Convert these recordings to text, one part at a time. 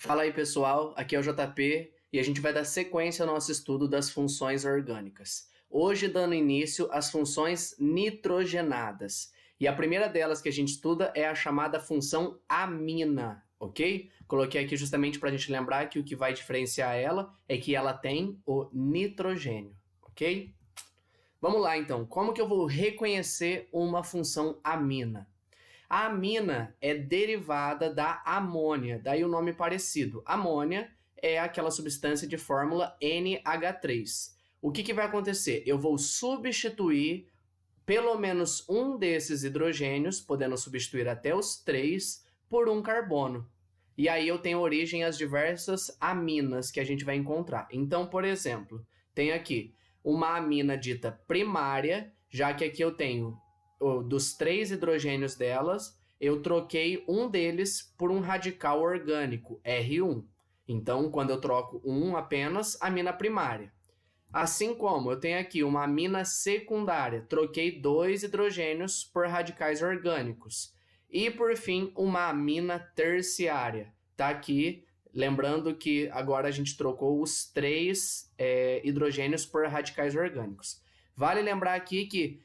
Fala aí pessoal, aqui é o JP e a gente vai dar sequência ao nosso estudo das funções orgânicas. Hoje dando início às funções nitrogenadas. E a primeira delas que a gente estuda é a chamada função amina, ok? Coloquei aqui justamente para a gente lembrar que o que vai diferenciar ela é que ela tem o nitrogênio, ok? Vamos lá então, como que eu vou reconhecer uma função amina? A amina é derivada da amônia, daí o nome parecido. Amônia é aquela substância de fórmula NH3. O que vai acontecer? Eu vou substituir pelo menos um desses hidrogênios, podendo substituir até os 3, por um carbono. E aí eu tenho origem às diversas aminas que a gente vai encontrar. Então, por exemplo, tenho aqui uma amina dita primária, já que aqui eu tenho dos 3 hidrogênios delas, eu troquei um deles por um radical orgânico, R1. Então, quando eu troco um apenas, amina primária. Assim como eu tenho aqui uma amina secundária, troquei 2 hidrogênios por radicais orgânicos. E, por fim, uma amina terciária. Tá aqui, lembrando que agora a gente trocou os 3 hidrogênios por radicais orgânicos. Vale lembrar aqui que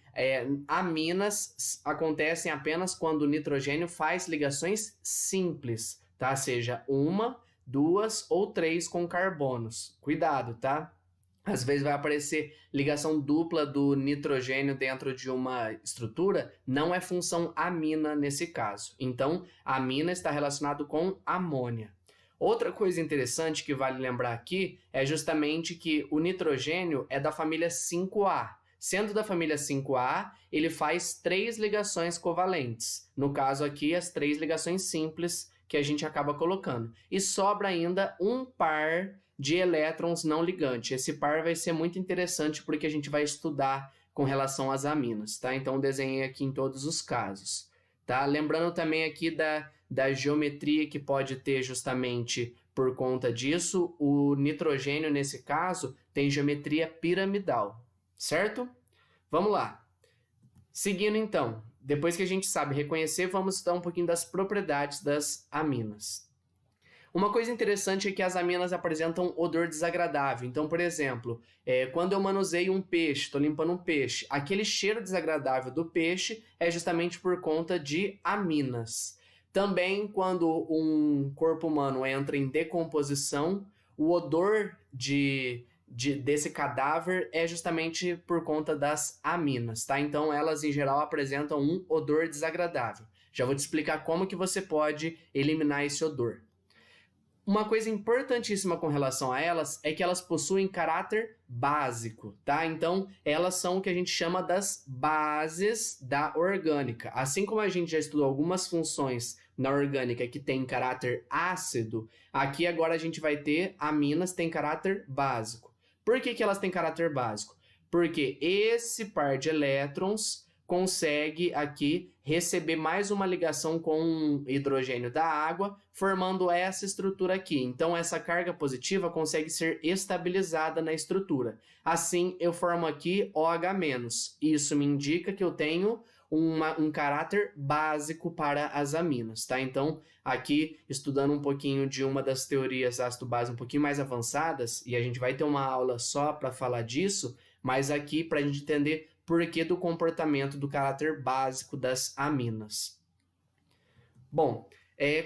aminas acontecem apenas quando o nitrogênio faz ligações simples, tá? Seja 1, 2 ou 3 com carbonos. Cuidado, tá? Às vezes vai aparecer ligação dupla do nitrogênio dentro de uma estrutura, não é função amina nesse caso. Então, amina está relacionado com amônia. Outra coisa interessante que vale lembrar aqui é justamente que o nitrogênio é da família 5A. Sendo da família 5A, ele faz 3 ligações covalentes. No caso aqui, as 3 ligações simples que a gente acaba colocando. E sobra ainda um par de elétrons não ligantes. Esse par vai ser muito interessante porque a gente vai estudar com relação às aminas, tá? Então, desenhei aqui em todos os casos, tá? Lembrando também aqui da geometria que pode ter justamente por conta disso, o nitrogênio, nesse caso, tem geometria piramidal. Certo? Vamos lá. Seguindo então, depois que a gente sabe reconhecer, vamos estudar um pouquinho das propriedades das aminas. Uma coisa interessante é que as aminas apresentam odor desagradável. Então, por exemplo, quando eu manuseio um peixe, estou limpando um peixe, aquele cheiro desagradável do peixe é justamente por conta de aminas. Também, quando um corpo humano entra em decomposição, o odor desse cadáver é justamente por conta das aminas, tá? Então, elas, em geral, apresentam um odor desagradável. Já vou te explicar como que você pode eliminar esse odor. Uma coisa importantíssima com relação a elas é que elas possuem caráter básico, tá? Então, elas são o que a gente chama das bases da orgânica. Assim como a gente já estudou algumas funções na orgânica que tem caráter ácido, aqui agora a gente vai ter aminas que têm caráter básico. Por que elas têm caráter básico? Porque esse par de elétrons consegue aqui receber mais uma ligação com um hidrogênio da água, formando essa estrutura aqui. Então, essa carga positiva consegue ser estabilizada na estrutura. Assim, eu formo aqui OH-. Isso me indica que eu tenho um caráter básico para as aminas, tá? Então, aqui, estudando um pouquinho de uma das teorias ácido-base um pouquinho mais avançadas, e a gente vai ter uma aula só para falar disso, mas aqui para a gente entender por que do comportamento do caráter básico das aminas. Bom,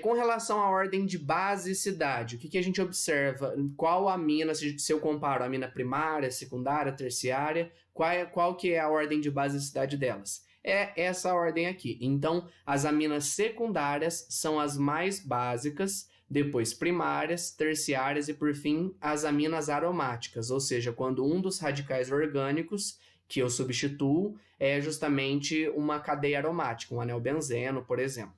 com relação à ordem de basicidade, o que a gente observa? Qual amina, se eu comparo a amina primária, secundária, terciária, qual que é a ordem de basicidade delas? É essa ordem aqui. Então, as aminas secundárias são as mais básicas, depois primárias, terciárias e, por fim, as aminas aromáticas, ou seja, quando um dos radicais orgânicos que eu substituo é justamente uma cadeia aromática, um anel benzeno, por exemplo.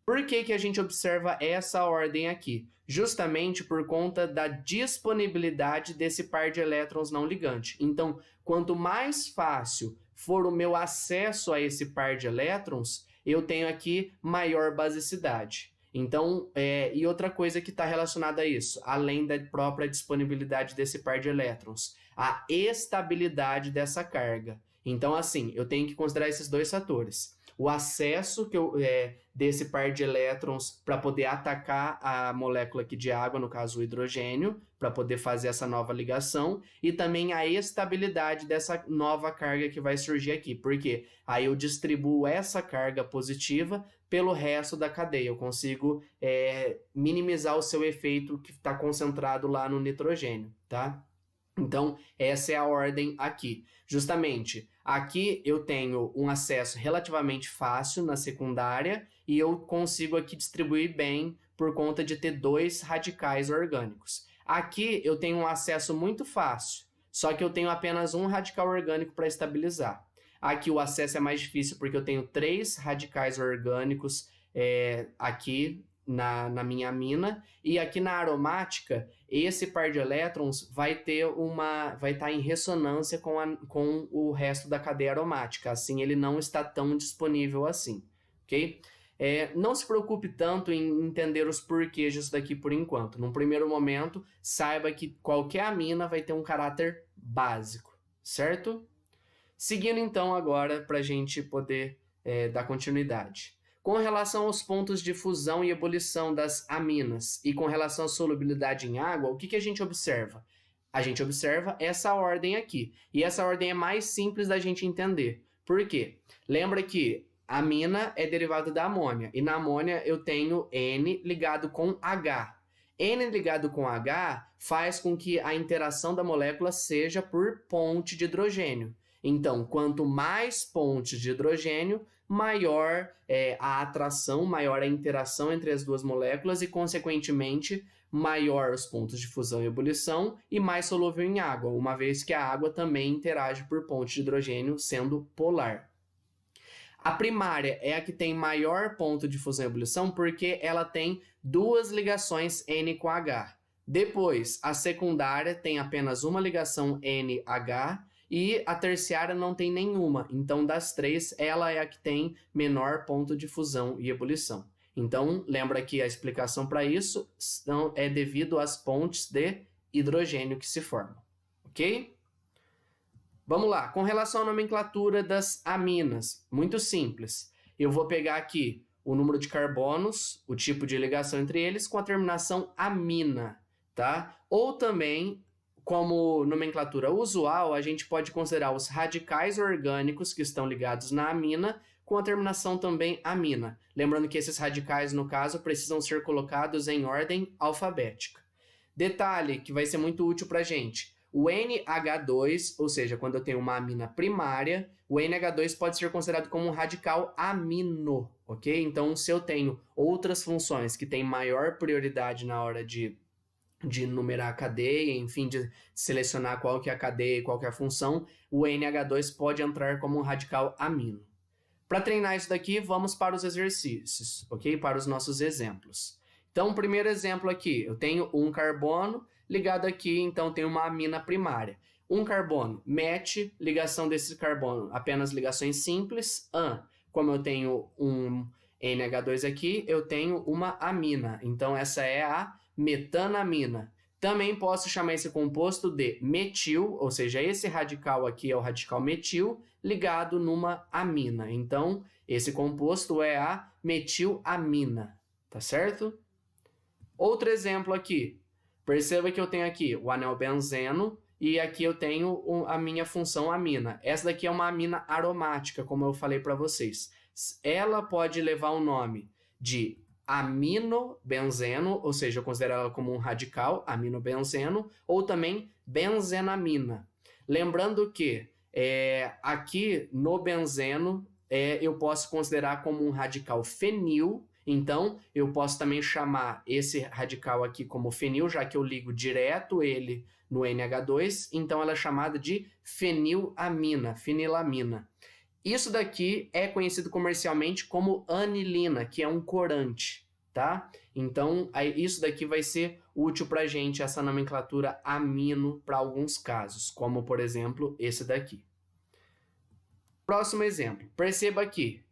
Por que a gente observa essa ordem aqui? Justamente por conta da disponibilidade desse par de elétrons não ligante. Então, quanto mais fácil for o meu acesso a esse par de elétrons, eu tenho aqui maior basicidade. Então, e outra coisa que está relacionada a isso, além da própria disponibilidade desse par de elétrons, a estabilidade dessa carga. Então, assim, eu tenho que considerar esses dois fatores. o acesso desse par de elétrons para poder atacar a molécula aqui de água, no caso o hidrogênio, para poder fazer essa nova ligação, e também a estabilidade dessa nova carga que vai surgir aqui, porque aí eu distribuo essa carga positiva pelo resto da cadeia, eu consigo minimizar o seu efeito que está concentrado lá no nitrogênio, tá? Então, essa é a ordem aqui. Justamente, aqui eu tenho um acesso relativamente fácil na secundária e eu consigo aqui distribuir bem por conta de ter 2 radicais orgânicos. Aqui eu tenho um acesso muito fácil, só que eu tenho apenas um radical orgânico para estabilizar. Aqui o acesso é mais difícil porque eu tenho 3 radicais orgânicos aqui na minha amina, e aqui na aromática, esse par de elétrons vai estar em ressonância com o resto da cadeia aromática, assim ele não está tão disponível assim, ok? Não se preocupe tanto em entender os porquês disso daqui por enquanto. Num primeiro momento, saiba que qualquer amina vai ter um caráter básico, certo? Seguindo então agora para a gente poder dar continuidade. Com relação aos pontos de fusão e ebulição das aminas e com relação à solubilidade em água, o que a gente observa? A gente observa essa ordem aqui. E essa ordem é mais simples da gente entender. Por quê? Lembra que a amina é derivada da amônia. E na amônia eu tenho N ligado com H. N ligado com H faz com que a interação da molécula seja por ponte de hidrogênio. Então, quanto mais pontes de hidrogênio, maior a atração, maior a interação entre as duas moléculas e, consequentemente, maior os pontos de fusão e ebulição e mais solúvel em água, uma vez que a água também interage por ponte de hidrogênio, sendo polar. A primária é a que tem maior ponto de fusão e ebulição porque ela tem 2 ligações N com H. Depois, a secundária tem apenas uma ligação NH, e a terciária não tem nenhuma. Então, das 3, ela é a que tem menor ponto de fusão e ebulição. Então, lembra que a explicação para isso é devido às pontes de hidrogênio que se formam. Ok? Vamos lá. Com relação à nomenclatura das aminas, muito simples. Eu vou pegar aqui o número de carbonos, o tipo de ligação entre eles, com a terminação amina, tá? Ou também, como nomenclatura usual, a gente pode considerar os radicais orgânicos que estão ligados na amina com a terminação também amina. Lembrando que esses radicais, no caso, precisam ser colocados em ordem alfabética. Detalhe que vai ser muito útil para a gente. O NH2, ou seja, quando eu tenho uma amina primária, o NH2 pode ser considerado como um radical amino, ok? Então, se eu tenho outras funções que têm maior prioridade na hora de numerar a cadeia, enfim, de selecionar qual que é a cadeia e qual que é a função, o NH2 pode entrar como um radical amino. Para treinar isso daqui, vamos para os exercícios, ok? Para os nossos exemplos. Então, o primeiro exemplo aqui, eu tenho um carbono ligado aqui, então tem uma amina primária. Um carbono, MET, ligação desse carbono, apenas ligações simples, como eu tenho um NH2 aqui, eu tenho uma amina, então essa é a metanamina. Também posso chamar esse composto de metil, ou seja, esse radical aqui é o radical metil ligado numa amina. Então, esse composto é a metilamina, tá certo? Outro exemplo aqui. Perceba que eu tenho aqui o anel benzeno e aqui eu tenho a minha função amina. Essa daqui é uma amina aromática, como eu falei para vocês. Ela pode levar o nome de aminobenzeno, ou seja, eu considero ela como um radical, aminobenzeno, ou também benzenamina. Lembrando que aqui no benzeno eu posso considerar como um radical fenil, então eu posso também chamar esse radical aqui como fenil, já que eu ligo direto ele no NH2, então ela é chamada de fenilamina, fenilamina. Isso daqui é conhecido comercialmente como anilina, que é um corante, tá? Então, isso daqui vai ser útil para a gente, essa nomenclatura amino, para alguns casos, como, por exemplo, esse daqui. Próximo exemplo. Perceba aqui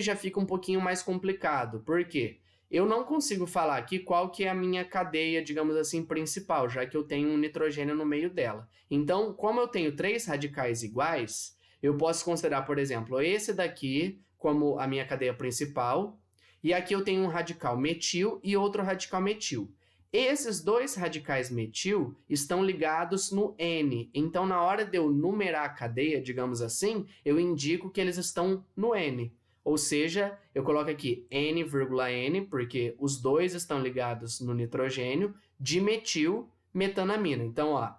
já fica um pouquinho mais complicado, porque eu não consigo falar aqui qual que é a minha cadeia, digamos assim, principal, já que eu tenho um nitrogênio no meio dela. Então, como eu tenho 3 radicais iguais, eu posso considerar, por exemplo, esse daqui como a minha cadeia principal, e aqui eu tenho um radical metil e outro radical metil. Esses dois radicais metil estão ligados no N, então na hora de eu numerar a cadeia, digamos assim, eu indico que eles estão no N. Ou seja, eu coloco aqui N,N, porque os dois estão ligados no nitrogênio, dimetil metanamina. Então, ó,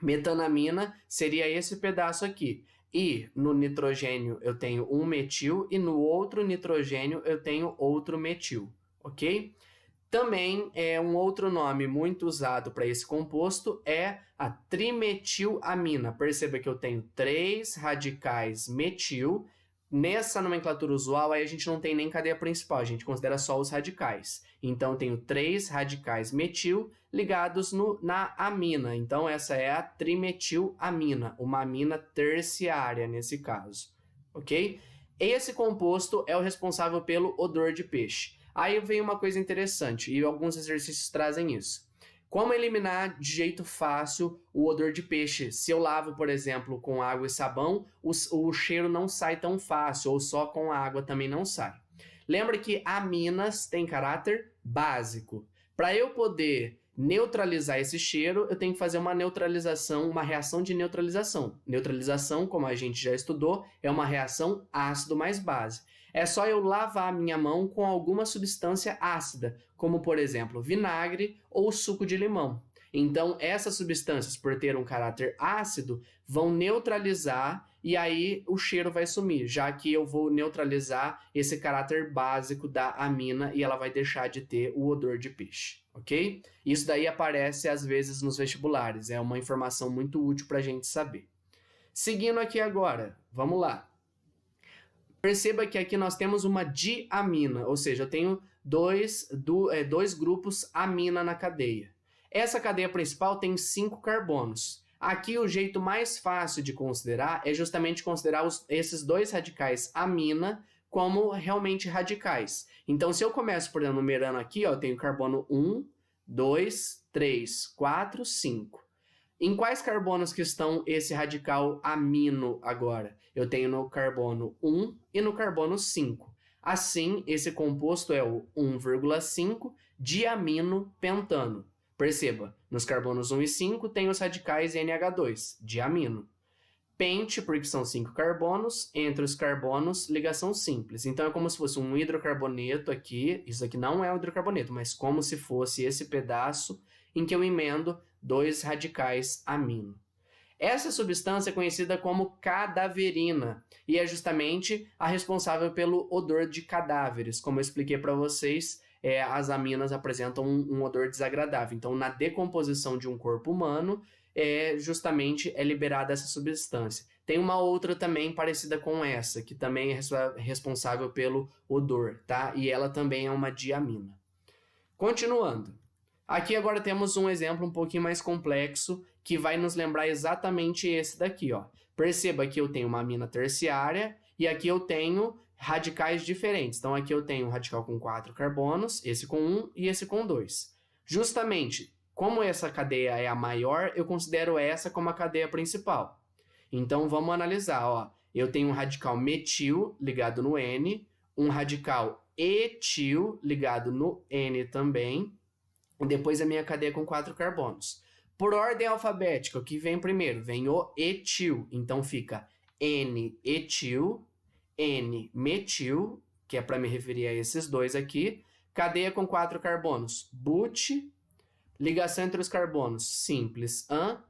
metanamina seria esse pedaço aqui. E no nitrogênio eu tenho um metil e no outro nitrogênio eu tenho outro metil, ok? Também um outro nome muito usado para esse composto é a trimetilamina. Perceba que eu tenho 3 radicais metil. Nessa nomenclatura usual, aí a gente não tem nem cadeia principal, a gente considera só os radicais. Então, eu tenho 3 radicais metil ligados na amina. Então, essa é a trimetilamina, uma amina terciária nesse caso, ok? Esse composto é o responsável pelo odor de peixe. Aí vem uma coisa interessante, e alguns exercícios trazem isso. Como eliminar de jeito fácil o odor de peixe? Se eu lavo, por exemplo, com água e sabão, o cheiro não sai tão fácil, ou só com a água também não sai. Lembra que aminas têm caráter básico. Para eu poder neutralizar esse cheiro, eu tenho que fazer uma neutralização, uma reação de neutralização. Neutralização, como a gente já estudou, é uma reação ácido mais base. É só eu lavar a minha mão com alguma substância ácida, como por exemplo vinagre ou suco de limão. Então essas substâncias, por ter um caráter ácido, vão neutralizar e aí o cheiro vai sumir, já que eu vou neutralizar esse caráter básico da amina e ela vai deixar de ter o odor de peixe, ok? Isso daí aparece às vezes nos vestibulares, é uma informação muito útil para a gente saber. Seguindo aqui agora, vamos lá. Perceba que aqui nós temos uma diamina, ou seja, eu tenho dois grupos amina na cadeia. Essa cadeia principal tem 5 carbonos. Aqui o jeito mais fácil de considerar é justamente considerar esses 2 radicais amina como realmente radicais. Então, se eu começo por enumerando aqui, ó, eu tenho carbono 1, 2, 3, 4, 5. Em quais carbonos que estão esse radical amino agora? Eu tenho no carbono 1 e no carbono 5. Assim, esse composto é o 1,5 diamino pentano. Perceba, nos carbonos 1 e 5 tem os radicais NH2, diamino. Pente, porque são 5 carbonos, entre os carbonos, ligação simples. Então é como se fosse um hidrocarboneto aqui, isso aqui não é um hidrocarboneto, mas como se fosse esse pedaço em que eu emendo 2 radicais amino. Essa substância é conhecida como cadaverina e é justamente a responsável pelo odor de cadáveres. Como eu expliquei para vocês, as aminas apresentam um odor desagradável. Então, na decomposição de um corpo humano, justamente é liberada essa substância. Tem uma outra também parecida com essa, que também é responsável pelo odor, tá? E ela também é uma diamina. Continuando. Aqui agora temos um exemplo um pouquinho mais complexo que vai nos lembrar exatamente esse daqui, ó. Perceba que eu tenho uma amina terciária e aqui eu tenho radicais diferentes. Então aqui eu tenho um radical com 4 carbonos, esse com 1 e esse com 2. Justamente, como essa cadeia é a maior, eu considero essa como a cadeia principal. Então vamos analisar, ó. Eu tenho um radical metil ligado no N, um radical etil ligado no N também, e depois a minha cadeia com 4 carbonos. Por ordem alfabética, o que vem primeiro? Vem o etil. Então fica N-etil, N-metil, que é para me referir a esses dois aqui. Cadeia com 4 carbonos, but. Ligação entre os carbonos, simples, an.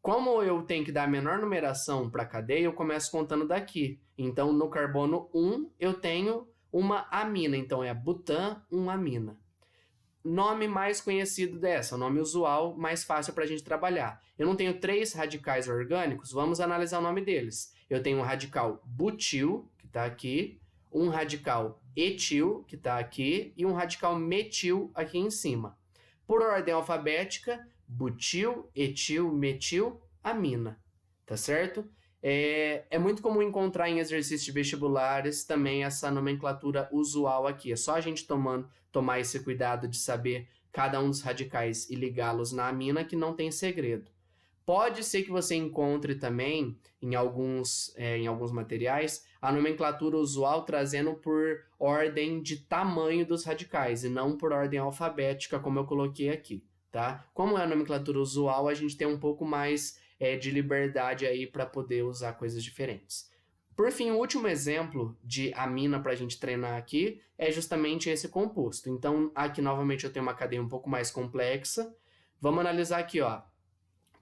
Como eu tenho que dar a menor numeração para a cadeia, eu começo contando daqui. Então, no carbono 1, eu tenho uma amina. Então, é butan, uma amina. Nome mais conhecido dessa, o nome usual, mais fácil para a gente trabalhar. Eu não tenho 3 radicais orgânicos, vamos analisar o nome deles. Eu tenho um radical butil, que está aqui, um radical etil, que está aqui, e um radical metil aqui em cima. Por ordem alfabética, butil, etil, metil, amina, tá certo? É muito comum encontrar em exercícios vestibulares também essa nomenclatura usual aqui. É só a gente tomar esse cuidado de saber cada um dos radicais e ligá-los na amina que não tem segredo. Pode ser que você encontre também em alguns materiais a nomenclatura usual trazendo por ordem de tamanho dos radicais e não por ordem alfabética, como eu coloquei aqui, tá? Como é a nomenclatura usual, a gente tem um pouco mais de liberdade aí para poder usar coisas diferentes. Por fim, o último exemplo de amina para a gente treinar aqui é justamente esse composto. Então, aqui novamente eu tenho uma cadeia um pouco mais complexa. Vamos analisar aqui, ó.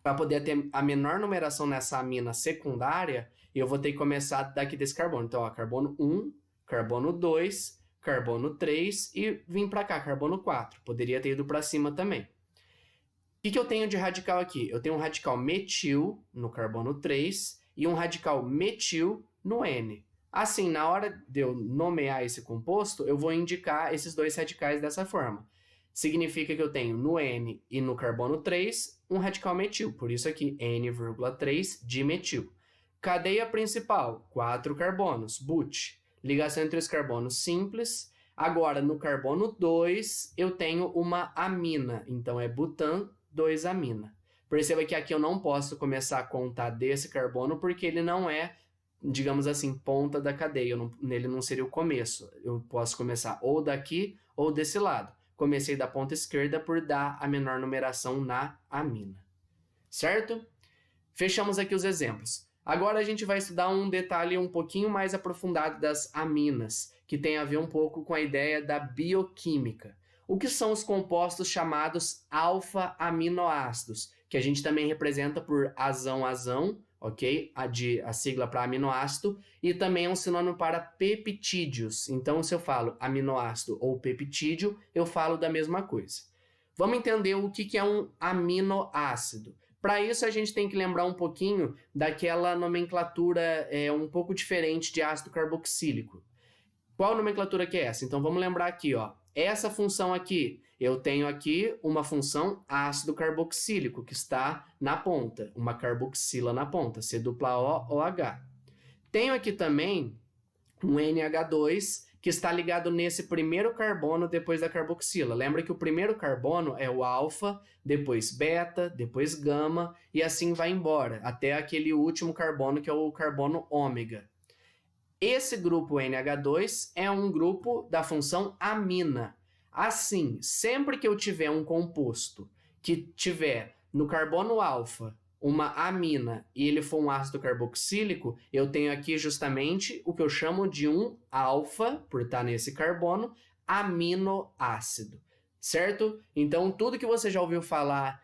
Para poder ter a menor numeração nessa amina secundária, eu vou ter que começar daqui desse carbono. Então, ó, carbono 1, carbono 2, carbono 3 e vim para cá, carbono 4. Poderia ter ido para cima também. O que eu tenho de radical aqui? Eu tenho um radical metil no carbono 3 e um radical metil no N. Assim, na hora de eu nomear esse composto, eu vou indicar esses dois radicais dessa forma. Significa que eu tenho no N e no carbono 3 um radical metil, por isso aqui N,3 dimetil. Cadeia principal, 4 carbonos, but. Ligação entre os carbonos simples. Agora, no carbono 2, eu tenho uma amina, então é butan 2-amina. Perceba que aqui eu não posso começar a contar desse carbono porque ele não é, digamos assim, ponta da cadeia, nele não seria o começo. Eu posso começar ou daqui ou desse lado. Comecei da ponta esquerda por dar a menor numeração na amina. Certo? Fechamos aqui os exemplos. Agora a gente vai estudar um detalhe um pouquinho mais aprofundado das aminas, que tem a ver um pouco com a ideia da bioquímica. O que são os compostos chamados alfa-aminoácidos, que a gente também representa por azão-azão, ok? A sigla para aminoácido, e também é um sinônimo para peptídeos. Então, se eu falo aminoácido ou peptídeo, eu falo da mesma coisa. Vamos entender o que é um aminoácido. Para isso, a gente tem que lembrar um pouquinho daquela nomenclatura um pouco diferente de ácido carboxílico. Qual nomenclatura que é essa? Então, vamos lembrar aqui, ó. Essa função aqui, eu tenho aqui uma função ácido carboxílico, que está na ponta, uma carboxila na ponta, C-O-OH. Tenho aqui também um NH2, que está ligado nesse primeiro carbono depois da carboxila. Lembra que o primeiro carbono é o alfa, depois beta, depois gama, e assim vai embora, até aquele último carbono, que é o carbono ômega. Esse grupo NH2 é um grupo da função amina. Assim, sempre que eu tiver um composto que tiver no carbono alfa uma amina e ele for um ácido carboxílico, eu tenho aqui justamente o que eu chamo de um alfa, por estar nesse carbono, aminoácido, certo? Então, tudo que você já ouviu falar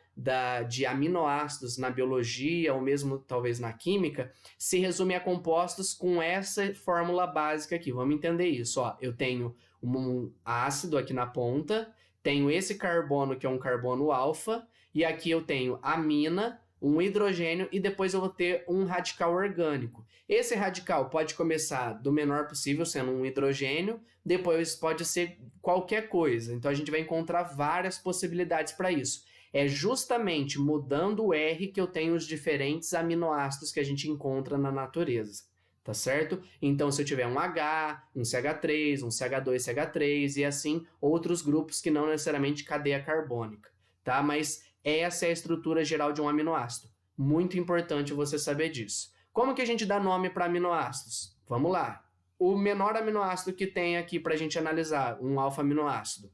de aminoácidos na biologia ou mesmo talvez na química, se resume a compostos com essa fórmula básica aqui. Vamos entender isso. Ó, eu tenho um ácido aqui na ponta, tenho esse carbono que é um carbono alfa, e aqui eu tenho amina, um hidrogênio e depois eu vou ter um radical orgânico. Esse radical pode começar do menor possível, sendo um hidrogênio, depois pode ser qualquer coisa. Então a gente vai encontrar várias possibilidades para isso. É justamente mudando o R que eu tenho os diferentes aminoácidos que a gente encontra na natureza, tá certo? Então, se eu tiver um H, um CH3, um CH2, CH3 e assim outros grupos que não necessariamente cadeia carbônica, tá? Mas essa é a estrutura geral de um aminoácido. Muito importante você saber disso. Como que a gente dá nome para aminoácidos? Vamos lá. O menor aminoácido que tem aqui para a gente analisar, um alfa-aminoácido,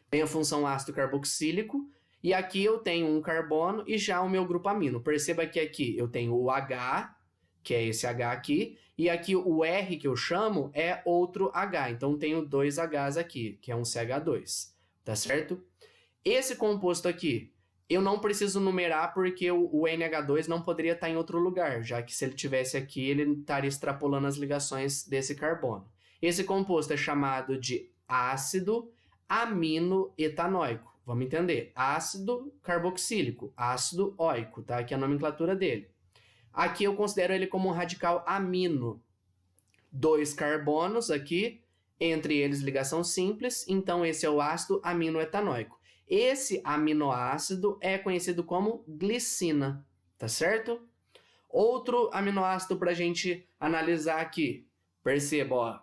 tem a função ácido carboxílico, e aqui eu tenho um carbono e já o meu grupo amino. Perceba que aqui eu tenho o H, que é esse H aqui, e aqui o R que eu chamo é outro H. Então tenho dois Hs aqui, que é um CH2, tá certo? Esse composto aqui, eu não preciso numerar porque o NH2 não poderia estar em outro lugar, já que se ele tivesse aqui, ele estaria extrapolando as ligações desse carbono. Esse composto é chamado de ácido aminoetanóico. Vamos entender. Ácido carboxílico, ácido óico, tá? Aqui é a nomenclatura dele. Aqui eu considero ele como um radical amino. 2 carbonos aqui, entre eles ligação simples, então esse é o ácido aminoetanóico. Esse aminoácido é conhecido como glicina, tá certo? Outro aminoácido para a gente analisar aqui. Perceba, ó,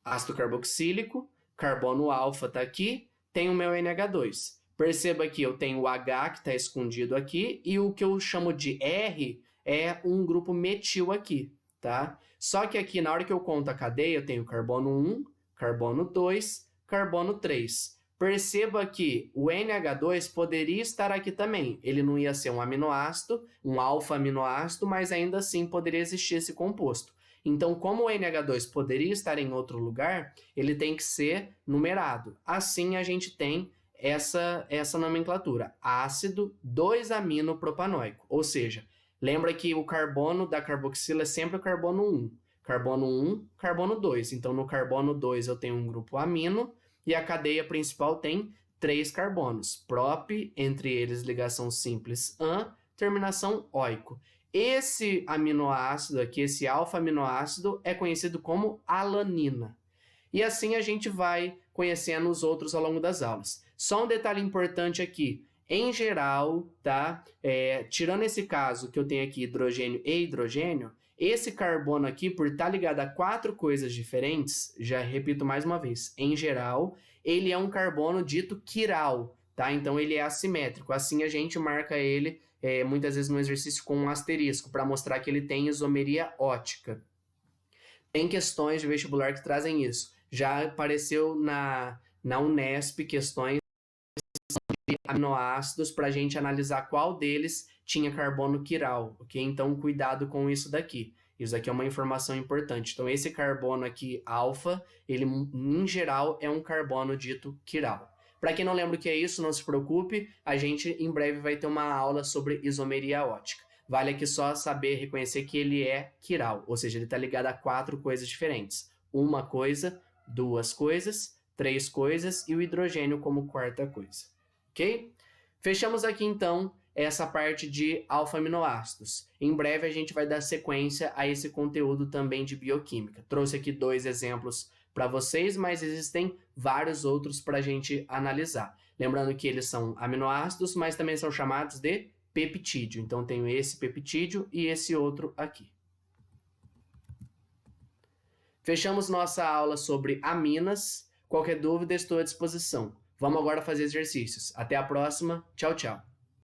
ácido carboxílico, carbono alfa está aqui, tem o meu NH2. Perceba que eu tenho o H que está escondido aqui e o que eu chamo de R é um grupo metil aqui, tá? Só que aqui, na hora que eu conto a cadeia, eu tenho carbono 1, carbono 2, carbono 3. Perceba que o NH2 poderia estar aqui também. Ele não ia ser um aminoácido, um alfa-aminoácido, mas ainda assim poderia existir esse composto. Então, como o NH2 poderia estar em outro lugar, ele tem que ser numerado. Assim, a gente tem essa nomenclatura, ácido 2-aminopropanoico, ou seja, lembra que o carbono da carboxila é sempre o carbono 1. Carbono 1, carbono 2. Então, no carbono 2 eu tenho um grupo amino e a cadeia principal tem 3 carbonos. Prop, entre eles ligação simples an, terminação oico. Esse aminoácido aqui, esse alfa-aminoácido, é conhecido como alanina. E assim a gente vai conhecendo os outros ao longo das aulas. Só um detalhe importante aqui. Em geral, tá? Tirando esse caso que eu tenho aqui hidrogênio e hidrogênio, esse carbono aqui, por estar ligado a 4 coisas diferentes, já repito mais uma vez, em geral, ele é um carbono dito quiral, tá? Então ele é assimétrico. Assim a gente marca ele muitas vezes no exercício com um asterisco, para mostrar que ele tem isomeria ótica. Tem questões de vestibular que trazem isso. Já apareceu na Unesp questões de aminoácidos para a gente analisar qual deles tinha carbono quiral, ok? Então, cuidado com isso daqui. Isso aqui é uma informação importante. Então, esse carbono aqui, alfa, ele, em geral, é um carbono dito quiral. Para quem não lembra o que é isso, não se preocupe, a gente em breve vai ter uma aula sobre isomeria ótica. Vale aqui só saber reconhecer que ele é quiral, ou seja, ele está ligado a 4 coisas diferentes. Uma coisa, 2 coisas, 3 coisas e o hidrogênio como 4ª coisa. Ok? Fechamos aqui então essa parte de alfa-aminoácidos. Em breve a gente vai dar sequência a esse conteúdo também de bioquímica. Trouxe aqui 2 exemplos para vocês, mas existem vários outros para a gente analisar. Lembrando que eles são aminoácidos, mas também são chamados de peptídeo. Então, tenho esse peptídeo e esse outro aqui. Fechamos nossa aula sobre aminas. Qualquer dúvida, estou à disposição. Vamos agora fazer exercícios. Até a próxima. Tchau, tchau.